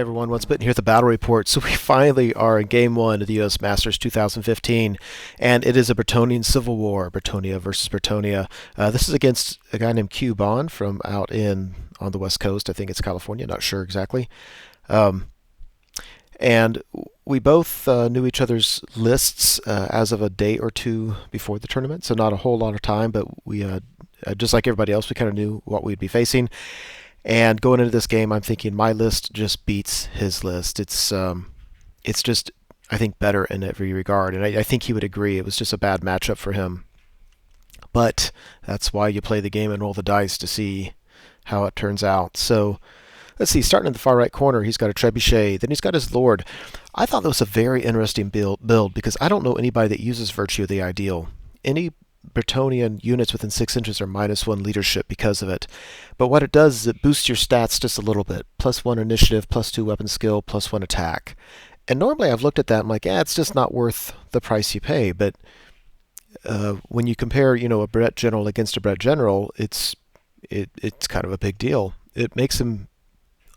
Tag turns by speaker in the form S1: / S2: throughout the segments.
S1: Everyone, what's Bitten here at the Battle Report. So we finally are in Game 1 of the U.S. Masters 2015, and it is a Bretonnian Civil War, Bretonnia versus Bretonnia. This is against a guy named Q Bond from out on the West Coast. I think it's California, not sure exactly. Um, and we both knew each other's lists as of a day or two before the tournament, so not a whole lot of time, but we, just like everybody else, we kind of knew what we'd be facing. And going into this game, I'm thinking my list just beats his list. It's just, I think, better in every regard, and I think he would agree. It was just a bad matchup for him. But that's why you play the game and roll the dice to see how it turns out. So let's see. Starting in the far right corner, he's got a trebuchet. Then he's got his lord. I thought that was a very interesting build because I don't know anybody that uses Virtue of the Ideal. Any Bretonnian units within 6 inches are -1 leadership because of it. But what it does is it boosts your stats just a little bit. +1 initiative, +2 weapon skill, +1 attack. And normally I've looked at that and I'm like, it's just not worth the price you pay. But when you compare, a Brett General against a Brett General, it's kind of a big deal. It makes him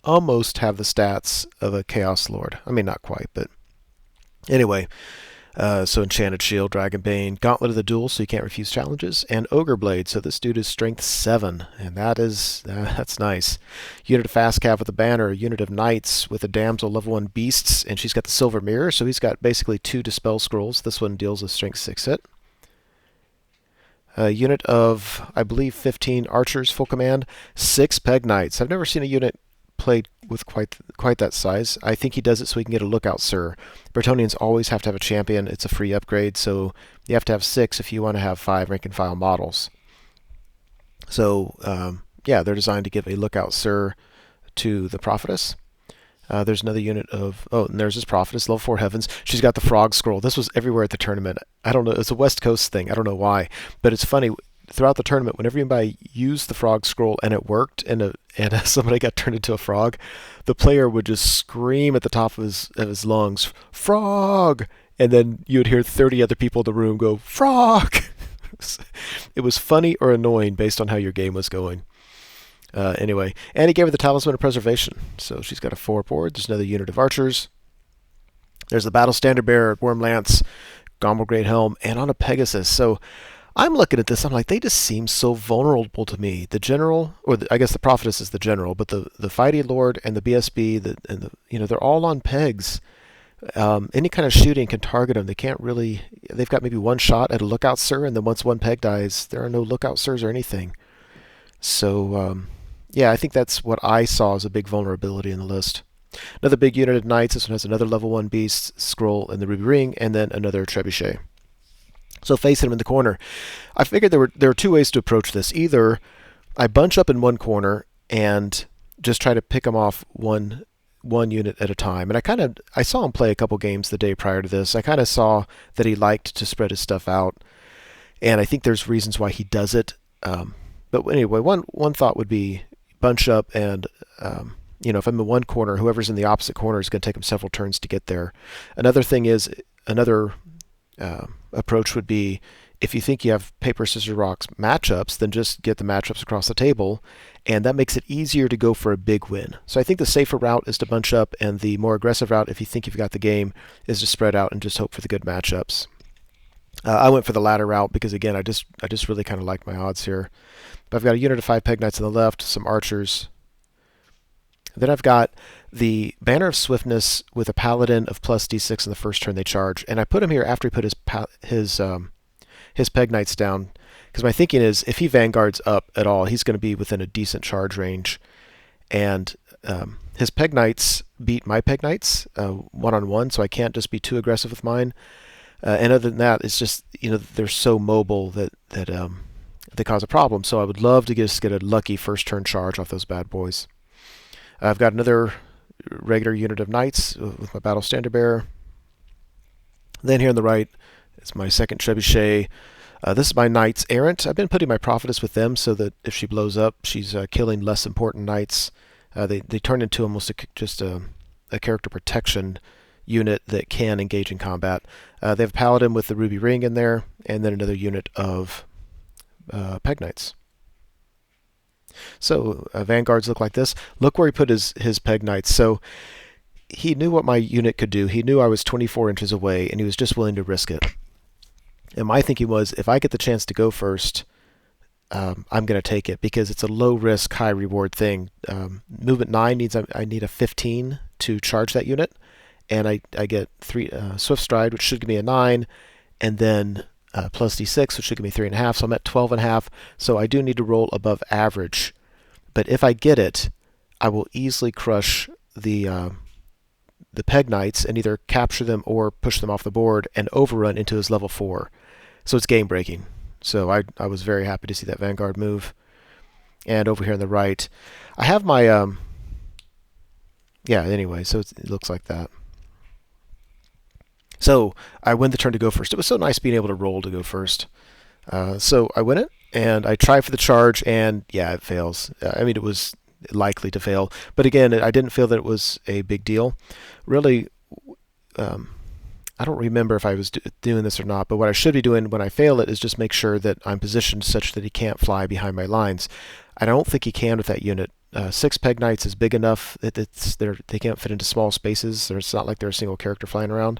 S1: almost have the stats of a Chaos Lord. I mean, not quite, but anyway. So Enchanted Shield, Dragon Bane, Gauntlet of the Duel, so you can't refuse challenges, and Ogre Blade. So this dude is Strength 7, and that's nice. Unit of Fast Cav with a banner, a unit of Knights with a Damsel level 1 Beasts, and she's got the Silver Mirror, so he's got basically 2 Dispel Scrolls. This one deals with Strength 6 hit. A unit of, I believe, 15 Archers, full command, 6 Peg Knights. I've never seen a unit played with quite that size. I think he does it so he can get a Lookout Sir. Bretonnians always have to have a champion. It's a free upgrade, so you have to have 6 if you want to have 5 rank and file models. So they're designed to give a Lookout Sir to the Prophetess. There's another unit of, and there's this Prophetess, level 4 Heavens. She's got the Frog Scroll. This was everywhere at the tournament. I don't know, it's a West Coast thing. I don't know why, but it's funny. Throughout the tournament, whenever anybody used the Frog Scroll and it worked, and somebody got turned into a frog, the player would just scream at the top of his lungs, "Frog!" And then you would hear 30 other people in the room go, "Frog!" It was funny or annoying based on how your game was going. Anyway, and he gave her the Talisman of Preservation. So she's got a 4 board. There's another unit of Archers. There's the Battle Standard Bearer, Worm Lance, Gommel Great Helm, and on a Pegasus. So I'm looking at this, I'm like, they just seem so vulnerable to me. The General, I guess the Prophetess is the General, but the Fighting Lord and the BSB, they're all on pegs. Any kind of shooting can target them. They've got maybe one shot at a Lookout Sir, and then once one peg dies, there are no Lookout Sirs or anything. So, I think that's what I saw as a big vulnerability in the list. Another big unit of Knights. This one has another level 1 Beast, Scroll, and the Ruby Ring, and then another Trebuchet. So facing him in the corner, I figured there were 2 ways to approach this. Either I bunch up in one corner and just try to pick him off one unit at a time. And I saw him play a couple games the day prior to this. I kind of saw that he liked to spread his stuff out, and I think there's reasons why he does it. But anyway, one thought would be bunch up and if I'm in one corner, whoever's in the opposite corner is going to take him several turns to get there. Another approach would be, if you think you have paper, scissors, rocks matchups, then just get the matchups across the table, and that makes it easier to go for a big win. So I think the safer route is to bunch up, and the more aggressive route, if you think you've got the game, is to spread out and just hope for the good matchups. I went for the latter route because, again, I just really kind of like my odds here. But I've got a unit of 5 Peg Knights on the left, some Archers. Then I've got the Banner of Swiftness with a Paladin of +D6 in the first turn they charge, and I put him here after he put his Peg Knights down, because my thinking is if he Vanguards up at all, he's going to be within a decent charge range, and his Peg Knights beat my Peg Knights one-on-one, so I can't just be too aggressive with mine. And other than that, it's just they're so mobile that they cause a problem. So I would love to just get a lucky first turn charge off those bad boys. I've got another regular unit of Knights with my Battle Standard Bearer. Then here on the right is my second Trebuchet. This is my Knights Errant. I've been putting my Prophetess with them so that if she blows up, she's killing less important Knights. They turn into almost just a character protection unit that can engage in combat. They have Paladin with the Ruby Ring in there, and then another unit of Peg Knights. So Vanguards look like this. Look where he put his Peg Knights. So he knew what my unit could do. He knew I was 24 inches away, and he was just willing to risk it. And my thinking was, if I get the chance to go first, I'm going to take it because it's a low risk, high reward thing. Movement 9 needs I need a 15 to charge that unit, and I get 3 Swift Stride, which should give me a 9, and then plus D6, which should give me 3.5. So I'm at 12.5. So I do need to roll above average. But if I get it, I will easily crush the Peg Knights and either capture them or push them off the board and overrun into his level 4. So it's game breaking. So I was very happy to see that Vanguard move. And over here on the right, I have my yeah. Anyway, so it looks like that. So I win the turn to go first. It was so nice being able to roll to go first. So I win it, and I try for the charge, and yeah, it fails. I mean, it was likely to fail, but again, I didn't feel that it was a big deal. Really, I don't remember if I was doing this or not, but what I should be doing when I fail it is just make sure that I'm positioned such that he can't fly behind my lines. I don't think he can with that unit. 6 Peg Knights is big enough that they can't fit into small spaces. It's not like they're a single character flying around.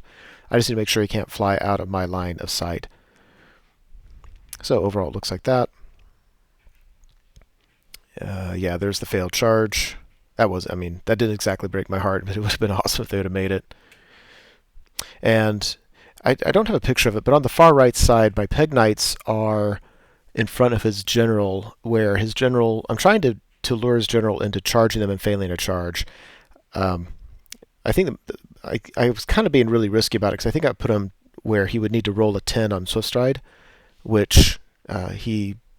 S1: I just need to make sure he can't fly out of my line of sight. So overall it looks like that. Yeah, there's the failed charge. That didn't exactly break my heart, but it would have been awesome if they would have made it. And I don't have a picture of it, but on the far right side, my Peg Knights are in front of his general, where his general, I'm trying to lure his general into charging them and failing a charge. I think I was kind of being really risky about it because I think I put him where he would need to roll a 10 on Swift Stride, which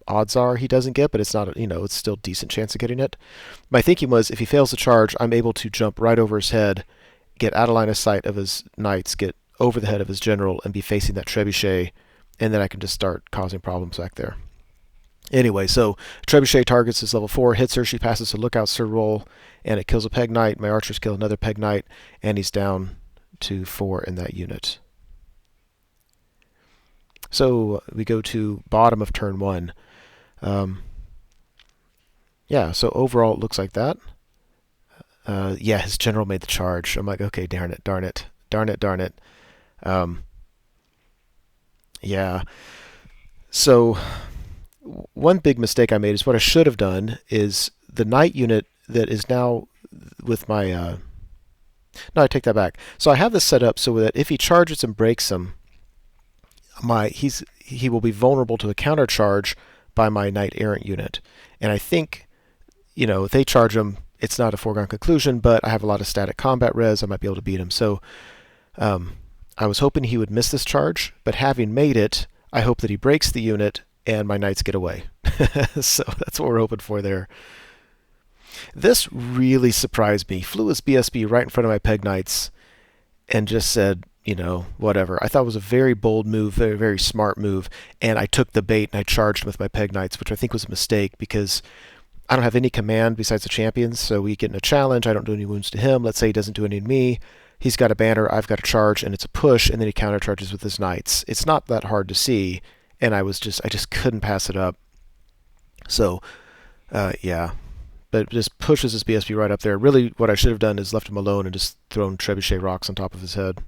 S1: odds are he doesn't get, but it's not, it's still a decent chance of getting it. My thinking was if he fails the charge, I'm able to jump right over his head, get out of line of sight of his knights, get over the head of his general, and be facing that trebuchet, and then I can just start causing problems back there. Anyway, so trebuchet targets his level 4, hits her, she passes a lookout sir roll, and it kills a Peg Knight. My archers kill another Peg Knight, and he's down to 4 in that unit. So we go to bottom of turn 1. Yeah, so overall it looks like that. Yeah, his general made the charge. I'm like, okay, darn it. Yeah. So one big mistake I made is what I should have done is the knight unit that is now with my... no, I take that back. So I have this set up so that if he charges and breaks him, he will be vulnerable to a counter charge by my knight errant unit. And I think, if they charge him, it's not a foregone conclusion, but I have a lot of static combat res. I might be able to beat him. So I was hoping he would miss this charge, but having made it, I hope that he breaks the unit and my knights get away. So that's what we're hoping for there. This really surprised me. Flew his BSB right in front of my Peg Knights and just said, whatever. I thought it was a very bold move, very, very smart move, and I took the bait and I charged with my Peg Knights, which I think was a mistake because I don't have any command besides the champions, so we get in a challenge. I don't do any wounds to him. Let's say he doesn't do any to me. He's got a banner, I've got a charge, and it's a push, and then he countercharges with his knights. It's not that hard to see, and I just couldn't pass it up. So, yeah. But it just pushes his BSB right up there. Really, what I should have done is left him alone and just thrown trebuchet rocks on top of his head.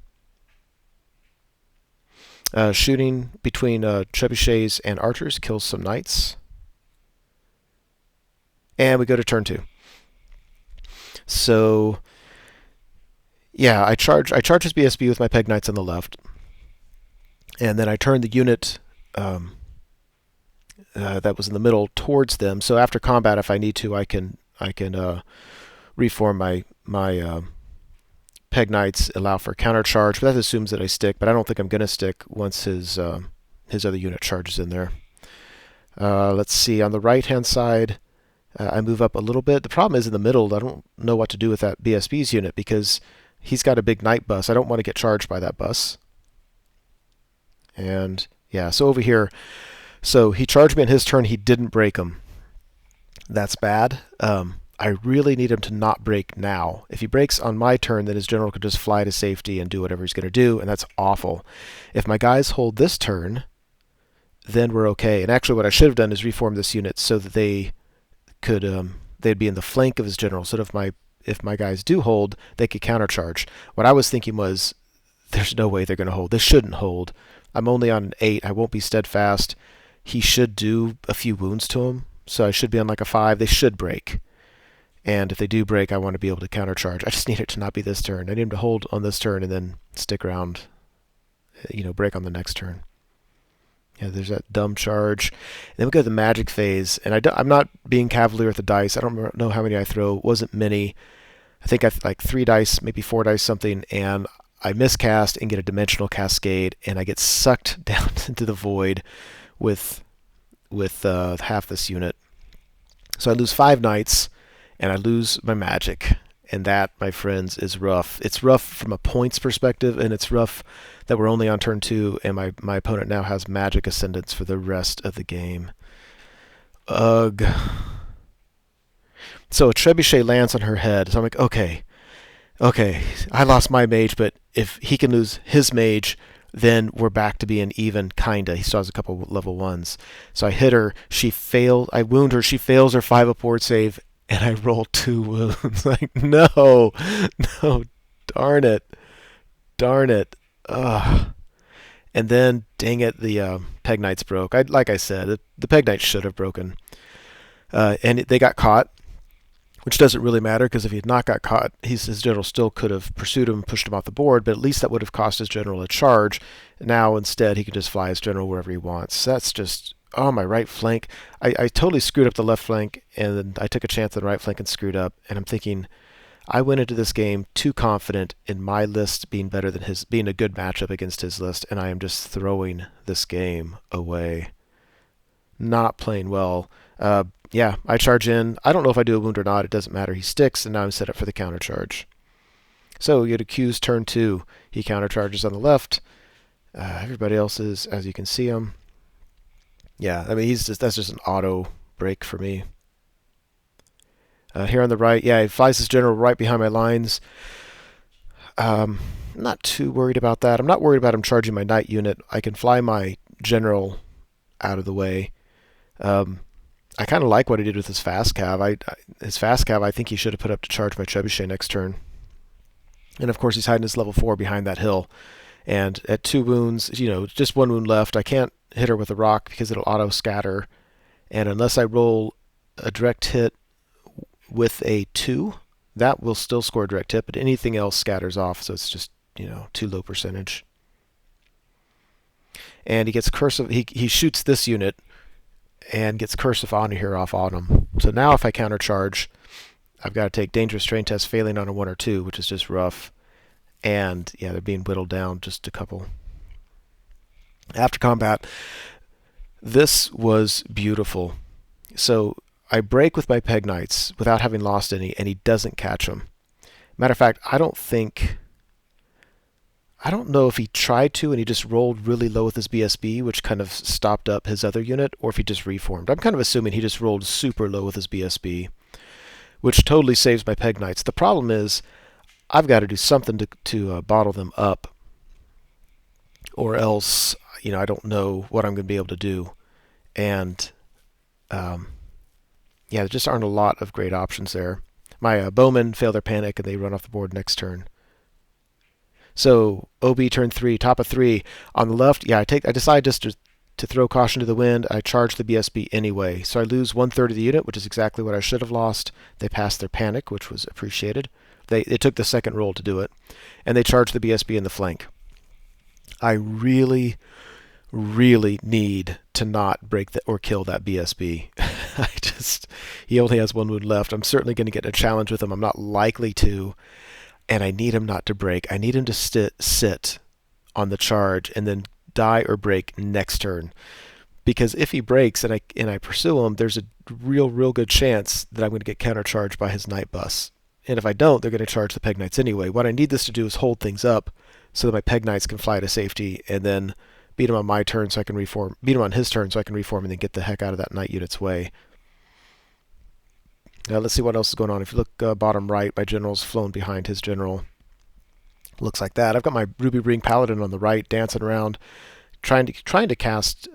S1: Shooting between trebuchets and archers kills some knights. And we go to turn 2. So, yeah, I charge his BSB with my Peg Knights on the left, and then I turn the unit that was in the middle towards them. So after combat, if I need to, I can reform my Peg Knights, allow for a counter charge, but that assumes that I stick. But I don't think I'm going to stick once his other unit charges in there. Let's see, on the right hand side, I move up a little bit. The problem is in the middle, I don't know what to do with that BSB's unit because he's got a big knight bus. I don't want to get charged by that bus. And yeah, so over here, so he charged me on his turn. He didn't break him. That's bad. I really need him to not break now. If he breaks on my turn, then his general could just fly to safety and do whatever he's going to do, and that's awful. If my guys hold this turn, then we're okay. And actually what I should have done is reform this unit so that they could they'd be in the flank of his general. So that if my guys do hold, they could countercharge. What I was thinking was, there's no way they're going to hold. They shouldn't hold. I'm only on an 8. I won't be steadfast. He should do a few wounds to him, so I should be on like a 5. They should break. And if they do break, I want to be able to countercharge. I just need it to not be this turn. I need him to hold on this turn and then stick around, break on the next turn. Yeah, there's that dumb charge. And then we go to the magic phase, and I'm not being cavalier with the dice. I don't know how many I throw. It wasn't many. I think I like 3 dice, maybe 4 dice, something, and I miscast and get a dimensional cascade, and I get sucked down into the void with half this unit. So I lose 5 knights, and I lose my magic. And that, my friends, is rough. It's rough from a points perspective, and it's rough that we're only on turn 2, and my opponent now has magic ascendance for the rest of the game. Ugh. So a trebuchet lands on her head. So I'm like, okay, I lost my mage, but if he can lose his mage, then we're back to being even, kinda. He still has a couple level 1s. So I hit her. I wound her. She fails her 5 up ward save, and I roll 2 wounds. Like, no, darn it. Ugh. And then, dang it, the Peg Knights broke. Like I said, the Peg Knights should have broken. And they got caught, which doesn't really matter, because if he had not got caught, his general still could have pursued him and pushed him off the board, but at least that would have cost his general a charge. Now, instead, he can just fly his general wherever he wants. That's just... Oh, my right flank. I totally screwed up the left flank, and then I took a chance on the right flank and screwed up. And I'm thinking, I went into this game too confident in my list being better than his, being a good matchup against his list, and I am just throwing this game away. Not playing well. Yeah, I charge in. I don't know if I do a wound or not. It doesn't matter. He sticks, and now I'm set up for the counter charge. So you get accused turn 2. He counter charges on the left. Everybody else is, as you can see him. Yeah, I mean, that's just an auto break for me. Here on the right, yeah, he flies his general right behind my lines. I'm not too worried about that. I'm not worried about him charging my knight unit. I can fly my general out of the way. I kind of like what he did with his fast cav. His fast cav, I think he should have put up to charge my trebuchet next turn. And of course, he's hiding his level 4 behind that hill. And at 2 wounds, just 1 wound left, I can't hit her with a rock because it'll auto scatter. And unless I roll a direct hit with a 2, that will still score a direct hit, but anything else scatters off, so it's just, too low percentage. And he gets cursive. He shoots this unit and gets cursive on here off on him. So now if I countercharge, I've got to take dangerous strain test failing on a 1 or 2, which is just rough. And yeah, they're being whittled down just a couple. After combat, this was beautiful. So I break with my Peg Knights without having lost any, and he doesn't catch them. Matter of fact, I don't know if he tried to and he just rolled really low with his BSB, which kind of stopped up his other unit, or if he just reformed. I'm kind of assuming he just rolled super low with his BSB, which totally saves my Peg Knights. The problem is I've got to do something to bottle them up, or else I don't know what I'm going to be able to do. And yeah, there just aren't a lot of great options there. My bowmen fail their panic and they run off the board next turn. So OB turn 3, top of 3. On the left, yeah, I decide just to throw caution to the wind. I charge the BSB anyway. So I lose 1/3 of the unit, which is exactly what I should have lost. They passed their panic, which was appreciated. They took the second roll to do it. And they charged the BSB in the flank. I really need to not break or kill that BSB. He only has 1 wound left. I'm certainly going to get a challenge with him. I'm not likely to, and I need him not to break. I need him to sit on the charge and then die or break next turn. Because if he breaks and I pursue him, there's a real good chance that I'm going to get countercharged by his Knight bus. And if I don't, they're going to charge the Peg Knights anyway. What I need this to do is hold things up so that my Peg Knights can fly to safety, and then beat him on my turn so I can reform. Beat him on his turn so I can reform and then get the heck out of that Knight unit's way. Now let's see what else is going on. If you look bottom right, my general's flown behind his general. Looks like that. I've got my Ruby Ring Paladin on the right, dancing around, trying to cast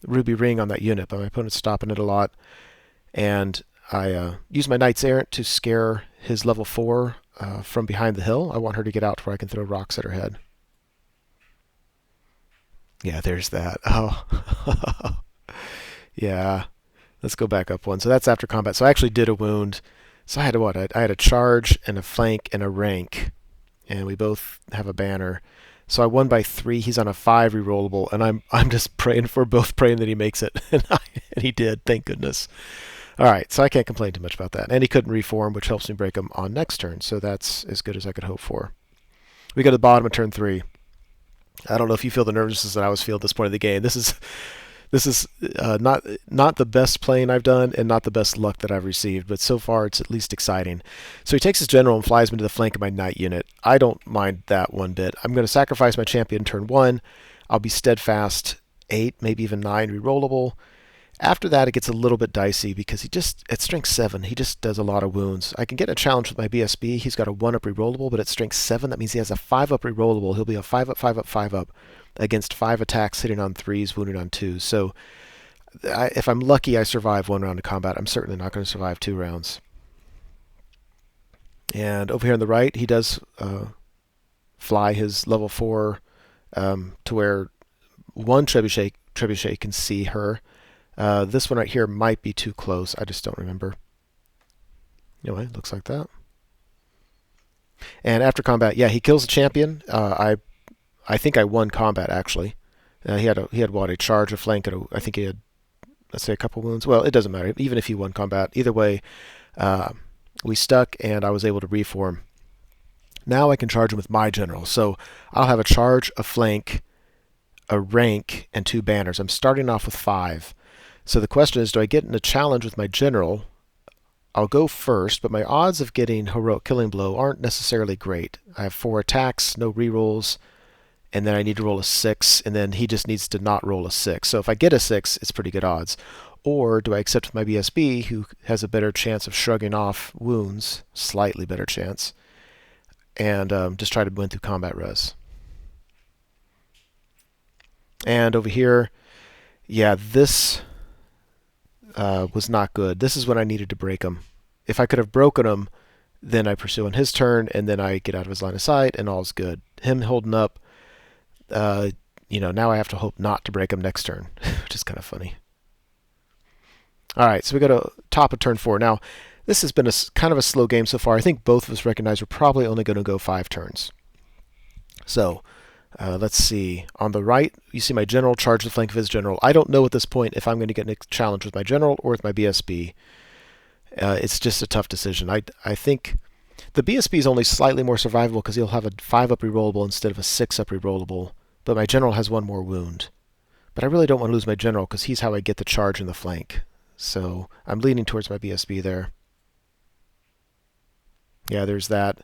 S1: Ruby Ring on that unit, but my opponent's stopping it a lot. And I use my Knights Errant to scare his level 4 from behind the hill. I want her to get out to where I can throw rocks at her head. Yeah, there's that. Oh, yeah. Let's go back up one. So that's after combat. So I actually did a wound. So I had what? I had a charge and a flank and a rank, and we both have a banner. So I won by 3. He's on a 5 rerollable, and I'm just praying that he makes it, and he did. Thank goodness. All right, so I can't complain too much about that. And he couldn't reform, which helps me break him on next turn. So that's as good as I could hope for. We go to the bottom of turn 3. I don't know if you feel the nervousness that I was feeling at this point of the game. This is not the best playing I've done and not the best luck that I've received, but so far it's at least exciting. So he takes his general and flies me to the flank of my knight unit. I don't mind that one bit. I'm going to sacrifice my champion turn 1. I'll be steadfast 8, maybe even 9 rerollable. After that, it gets a little bit dicey because at strength 7, he just does a lot of wounds. I can get a challenge with my BSB. He's got a 1-up rerollable, but at strength 7, that means he has a 5-up rerollable. He'll be a 5-up, 5-up, 5-up against 5 attacks, hitting on 3s, wounded on 2s. So if I'm lucky, I survive 1 round of combat. I'm certainly not going to survive 2 rounds. And over here on the right, he does fly his level 4 to where one trebuchet can see her. This one right here might be too close. I just don't remember. Anyway, looks like that. And after combat, yeah, he kills the champion. I think I won combat actually. He had what, a charge, a flank, and I think he had, let's say, a couple wounds. Well, it doesn't matter. Even if he won combat, either way, we stuck, and I was able to reform. Now I can charge him with my general. So I'll have a charge, a flank, a rank, and 2 banners. I'm starting off with 5. So the question is, do I get in a challenge with my general? I'll go first, but my odds of getting heroic killing blow aren't necessarily great. I have 4 attacks, no rerolls, and then I need to roll a 6, and then he just needs to not roll a 6. So if I get a 6, it's pretty good odds. Or do I accept with my BSB, who has a better chance of shrugging off wounds, slightly better chance, and just try to win through combat res. And over here, yeah, this was not good. This is when I needed to break him. If I could have broken him, then I pursue on his turn, and then I get out of his line of sight, and all's good. Him holding up, now I have to hope not to break him next turn, which is kind of funny. All right, so we go to top of turn 4. Now, this has been kind of a slow game so far. I think both of us recognize we're probably only going to go 5 turns. So let's see. On the right, you see my general charge the flank of his general. I don't know at this point if I'm going to get a challenge with my general or with my BSB. It's just a tough decision. I think the BSB is only slightly more survivable because he'll have a 5-up rerollable instead of a 6-up rerollable, but my general has 1 more wound. But I really don't want to lose my general because he's how I get the charge in the flank. So I'm leaning towards my BSB there. Yeah, there's that.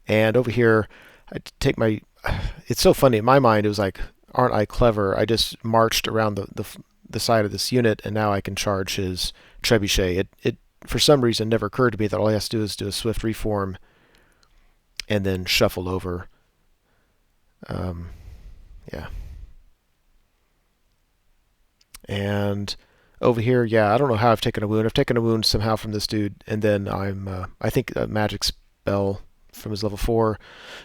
S1: And over here, I take my... It's so funny. In my mind, it was like, aren't I clever? I just marched around the side of this unit, and now I can charge his trebuchet. It for some reason never occurred to me that all he has to do is do a swift reform and then shuffle over. Yeah. And over here, yeah, I don't know how I've taken a wound. I've taken a wound somehow from this dude, and then I think a magic spell from his level 4.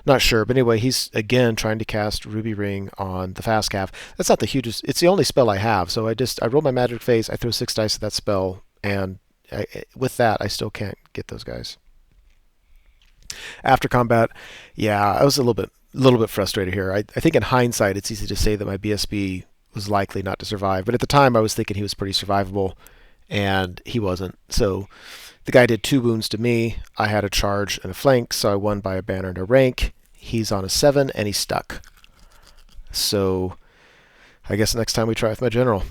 S1: Not sure, but anyway, he's again trying to cast Ruby Ring on the fast calf. That's not the hugest. It's the only spell I have, so I roll my magic phase, I throw 6 dice at that spell, and with that, I still can't get those guys. After combat, yeah, I was a little bit frustrated here. I think in hindsight, it's easy to say that my BSB was likely not to survive, but at the time, I was thinking he was pretty survivable, and he wasn't. So the guy did 2 wounds to me. I had a charge and a flank, so I won by a banner and a rank. He's on a 7, and he's stuck. So I guess next time we try with my general.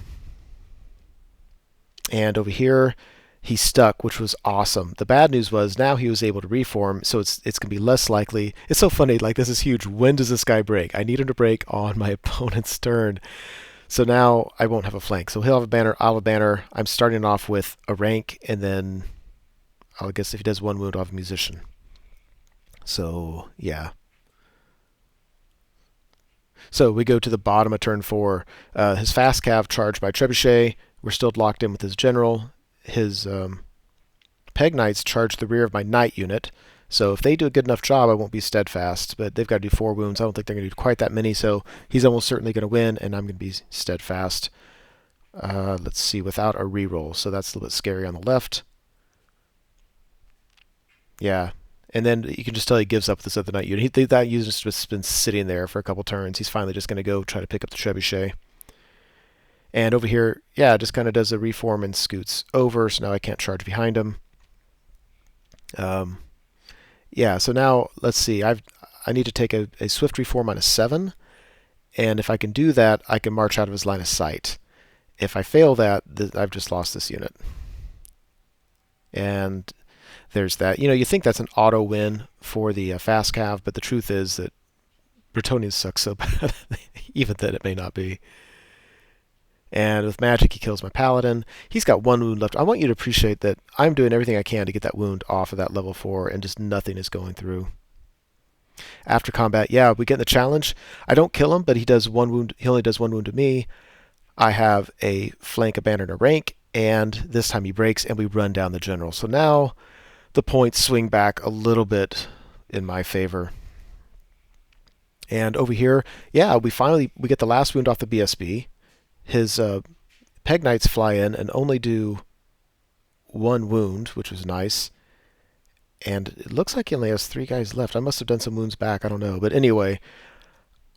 S1: And over here, he's stuck, which was awesome. The bad news was now he was able to reform, so it's going to be less likely. It's so funny, like this is huge. When does this guy break? I need him to break on my opponent's turn. So now I won't have a flank. So he'll have a banner, I'll have a banner. I'm starting off with a rank, and then I guess if he does 1 wound, I'll have a musician. So, yeah. So we go to the bottom of turn 4. His fast cav charged by trebuchet. We're still locked in with his general. His Peg Knights charge the rear of my Knight unit. So if they do a good enough job, I won't be steadfast. But they've got to do 4 wounds. I don't think they're going to do quite that many. So he's almost certainly going to win, and I'm going to be steadfast. Let's see, without a reroll. So that's a little bit scary on the left. Yeah. And then you can just tell he gives up this other Knight unit. That unit's just been sitting there for a couple turns. He's finally just going to go try to pick up the trebuchet. And over here, yeah, just kind of does a reform and scoots over, so now I can't charge behind him. Yeah, so now, let's see, I need to take a swift reform on a 7, and if I can do that, I can march out of his line of sight. If I fail that, I've just lost this unit. And there's that. You think that's an auto win for the fast cav, but the truth is that Bretonnians suck so bad, even then it may not be. And with magic, he kills my paladin. He's got 1 wound left. I want you to appreciate that I'm doing everything I can to get that wound off of that level 4, and just nothing is going through. After combat, yeah, we get the challenge. I don't kill him, but he does 1 wound. He only does 1 wound to me. I have a flank, a banner, and a rank, and this time he breaks, and we run down the general. So now the points swing back a little bit in my favor. And over here, yeah, we get the last wound off the BSB. His Peg Knights fly in and only do 1 wound, which was nice. And it looks like he only has 3 guys left. I must have done some wounds back, I don't know. But anyway,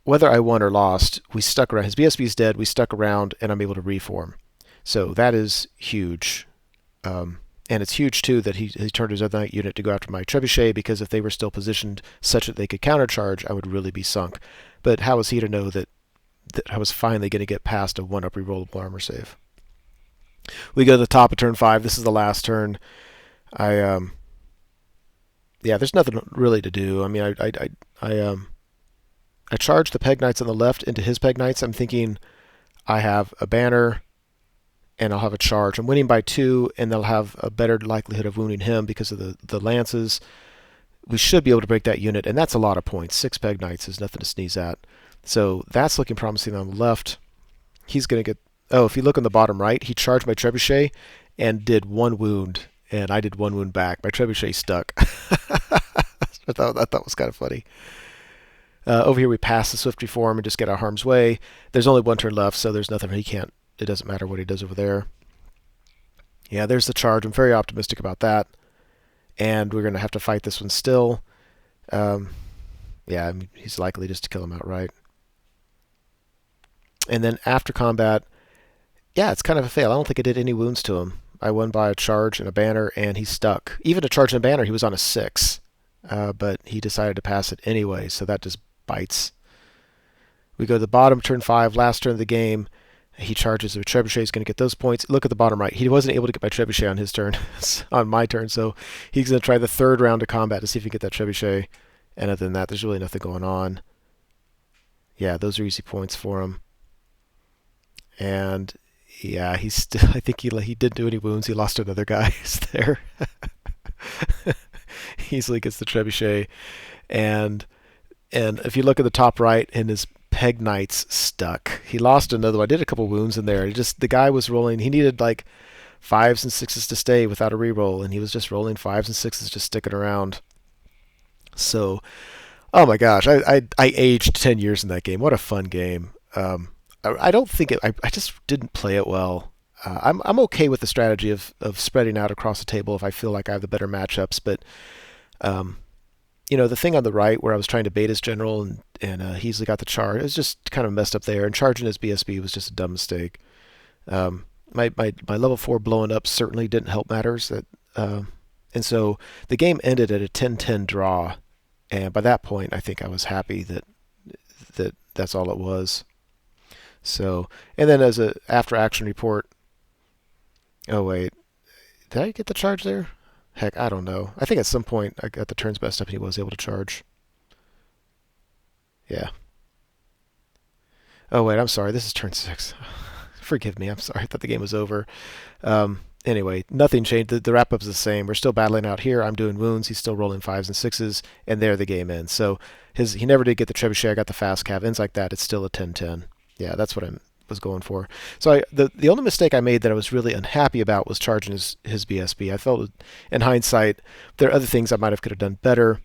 S1: whether I won or lost, we stuck around. His BSB's dead, we stuck around, and I'm able to reform. So that is huge. And it's huge, too, that he turned his other Knight unit to go after my trebuchet, because if they were still positioned such that they could countercharge, I would really be sunk. But how was he to know that I was finally going to get past a 1-up rerollable armor save? We go to the top of turn 5. This is the last turn. Yeah, there's nothing really to do. I mean, I charge the Peg Knights on the left into his Peg Knights. I'm thinking I have a banner and I'll have a charge. I'm winning by 2, and they'll have a better likelihood of wounding him because of the lances. We should be able to break that unit, and that's a lot of points. 6 Peg Knights is nothing to sneeze at. So that's looking promising on the left. He's going to get... Oh, if you look on the bottom right, he charged my trebuchet and did 1 wound, and I did 1 wound back. My trebuchet stuck. I thought was kind of funny. Over here we pass the swift reform and just get out of harm's way. There's only 1 turn left, so there's nothing he can't... It doesn't matter what he does over there. Yeah, there's the charge. I'm very optimistic about that. And we're going to have to fight this one still. Yeah, I mean, he's likely just to kill him outright. And then after combat, yeah, it's kind of a fail. I don't think I did any wounds to him. I won by a charge and a banner, and he stuck. Even a charge and a banner, he was on a 6. But he decided to pass it anyway, so that just bites. We go to the bottom, turn 5, last turn of the game. He charges the trebuchet. He's going to get those points. Look at the bottom right. He wasn't able to get my trebuchet on his turn, on my turn, so he's going to try the 3rd round of combat to see if he can get that trebuchet. And other than that, there's really nothing going on. Yeah, those are easy points for him. And yeah, he's still... I think he didn't do any wounds. He lost another guy there. Easily gets the trebuchet. And if you look at the top right, and his Peg Knights stuck. He lost another one. I did a couple wounds in there. The guy was rolling. He needed like 5s and 6s to stay without a reroll, and he was just rolling 5s and 6s, just sticking around. So, oh my gosh, I aged 10 years in that game. What a fun game. I don't think I just didn't play it well. I'm okay with the strategy of spreading out across the table if I feel like I have the better matchups, but the thing on the right where I was trying to bait his general and he easily got the charge, it was just kind of messed up there, and charging his BSB was just a dumb mistake. My level 4 blowing up certainly didn't help matters. And so the game ended at a 10-10 draw, and by that point I think I was happy that that's all it was. So, and then as a after action report, oh wait, did I get the charge there? Heck, I don't know. I think at some point I got the turns best up and he was able to charge. Yeah. Oh wait, I'm sorry. This is turn 6. Forgive me. I'm sorry. I thought the game was over. Anyway, nothing changed. The wrap-up is the same. We're still battling out here. I'm doing wounds. He's still rolling 5s and 6s, and there the game ends. So he never did get the trebuchet. I got the fast cav. Ends like that. It's still a 10-10. Yeah, that's what was going for. So the only mistake I made that I was really unhappy about was charging his BSB. I felt, in hindsight, there are other things I could have done better,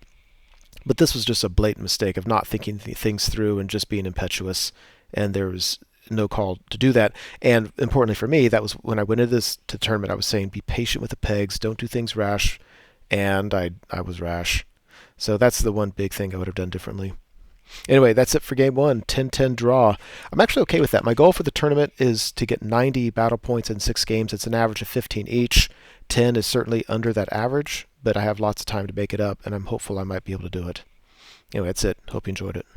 S1: but this was just a blatant mistake of not thinking things through and just being impetuous, and there was no call to do that. And importantly for me, that was when I went into this tournament, I was saying be patient with the pegs, don't do things rash, and I was rash. So that's the one big thing I would have done differently. Anyway, that's it for game one, 10-10 draw. I'm actually okay with that. My goal for the tournament is to get 90 battle points in 6 games. It's an average of 15 each. 10 is certainly under that average, but I have lots of time to make it up, and I'm hopeful I might be able to do it. Anyway, that's it. Hope you enjoyed it.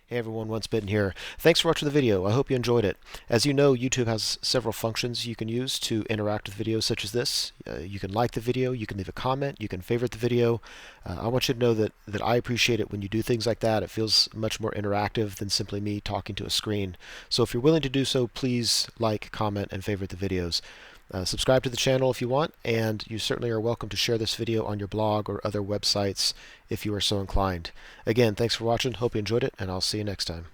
S1: Hey everyone, Once Bitten here. Thanks for watching the video. I hope you enjoyed it. As you know, YouTube has several functions you can use to interact with videos such as this. You can like the video, you can leave a comment, you can favorite the video. I want you to know that I appreciate it when you do things like that. It feels much more interactive than simply me talking to a screen. So if you're willing to do so, please like, comment, and favorite the videos. Subscribe to the channel if you want, and you certainly are welcome to share this video on your blog or other websites if you are so inclined. Again, thanks for watching, hope you enjoyed it, and I'll see you next time.